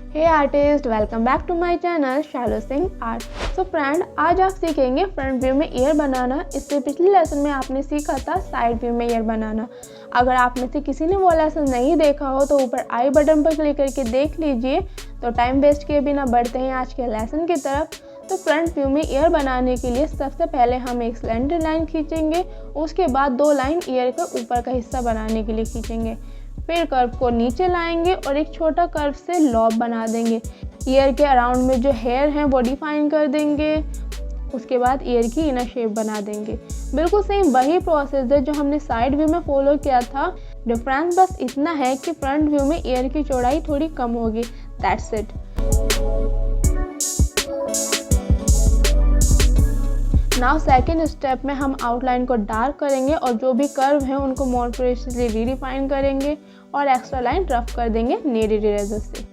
Hey artist, welcome back to my channel Shailo Singh art. So friend, आज आप सीखेंगे front view में ईयर बनाना। इससे पिछले लेसन में आपने सीखा था साइड व्यू में ईयर बनाना। अगर आप में से किसी ने वो लेसन नहीं देखा हो तो ऊपर आई बटन पर क्लिक करके देख लीजिए। तो टाइम वेस्ट किए बिना बढ़ते हैं आज के लेसन की तरफ। तो फ्रंट व्यू में ईयर बनाने के लिए सबसे पहले हम एक स्लेंडर लाइन खींचेंगे, उसके बाद 2 लाइन ईयर का ऊपर का हिस्सा बनाने के लिए खींचेंगे। फिर कर्व को नीचे लाएंगे और एक छोटा कर्व से लॉब बना देंगे। ईयर के अराउंड में जो हेयर हैं वो डिफाइन कर देंगे। उसके बाद ईयर की इनर शेप बना देंगे। बिल्कुल सेम वही प्रोसेस है जो हमने साइड व्यू में फॉलो किया था। डिफरेंस बस इतना है कि फ्रंट व्यू में ईयर की चौड़ाई थोड़ी कम होगी। That's it. Now second step में हम आउटलाइन को डार्क करेंगे और जो भी कर्व हैं उनको मोर प्रिसाइजली रीडिफाइन करेंगे और एक्स्ट्रा लाइन रफ कर देंगे नीड इरेजर से।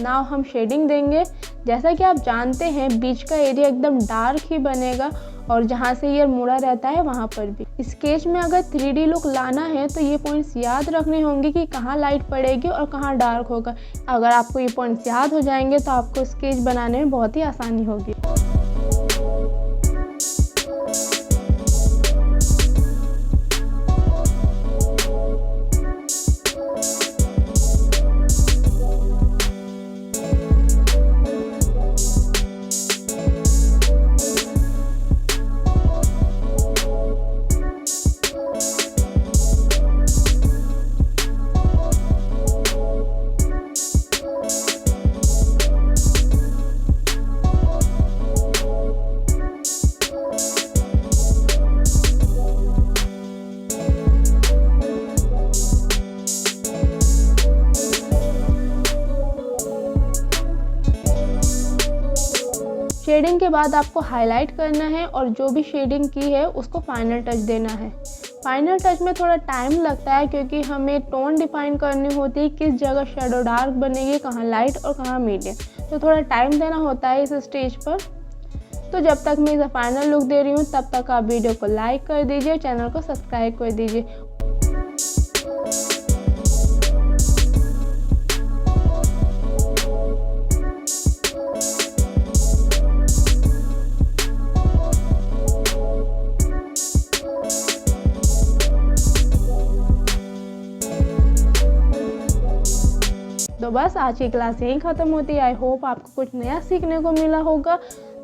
नाउ हम शेडिंग देंगे। जैसा कि आप जानते हैं बीच का एरिया एकदम डार्क ही बनेगा और जहाँ से ये मुड़ा रहता है वहाँ पर भी। स्केच में अगर 3D लुक लाना है तो ये पॉइंट्स याद रखने होंगे कि कहाँ लाइट पड़ेगी और कहाँ डार्क होगा। अगर आपको ये पॉइंट्स याद हो जाएंगे तो आपको स्केच बनाने में बहुत ही आसानी होगी। शेडिंग के बाद आपको हाईलाइट करना है और जो भी शेडिंग की है उसको फाइनल टच देना है। फाइनल टच में थोड़ा टाइम लगता है क्योंकि हमें टोन डिफाइन करनी होती है, किस जगह शेडो डार्क बनेगी, कहाँ लाइट और कहाँ मीडियम। तो थोड़ा टाइम देना होता है इस स्टेज पर। तो जब तक मैं इसे फाइनल लुक दे रही हूँ तब तक आप वीडियो को लाइक कर दीजिए और चैनल को सब्सक्राइब कर दीजिए। तो बस आज की क्लास यहीं ख़त्म होती है। आई होप आपको कुछ नया सीखने को मिला होगा।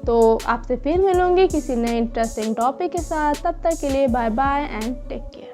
तो आपसे फिर मिलूंगी किसी नए इंटरेस्टिंग टॉपिक के साथ। तब तक के लिए bye bye and take care.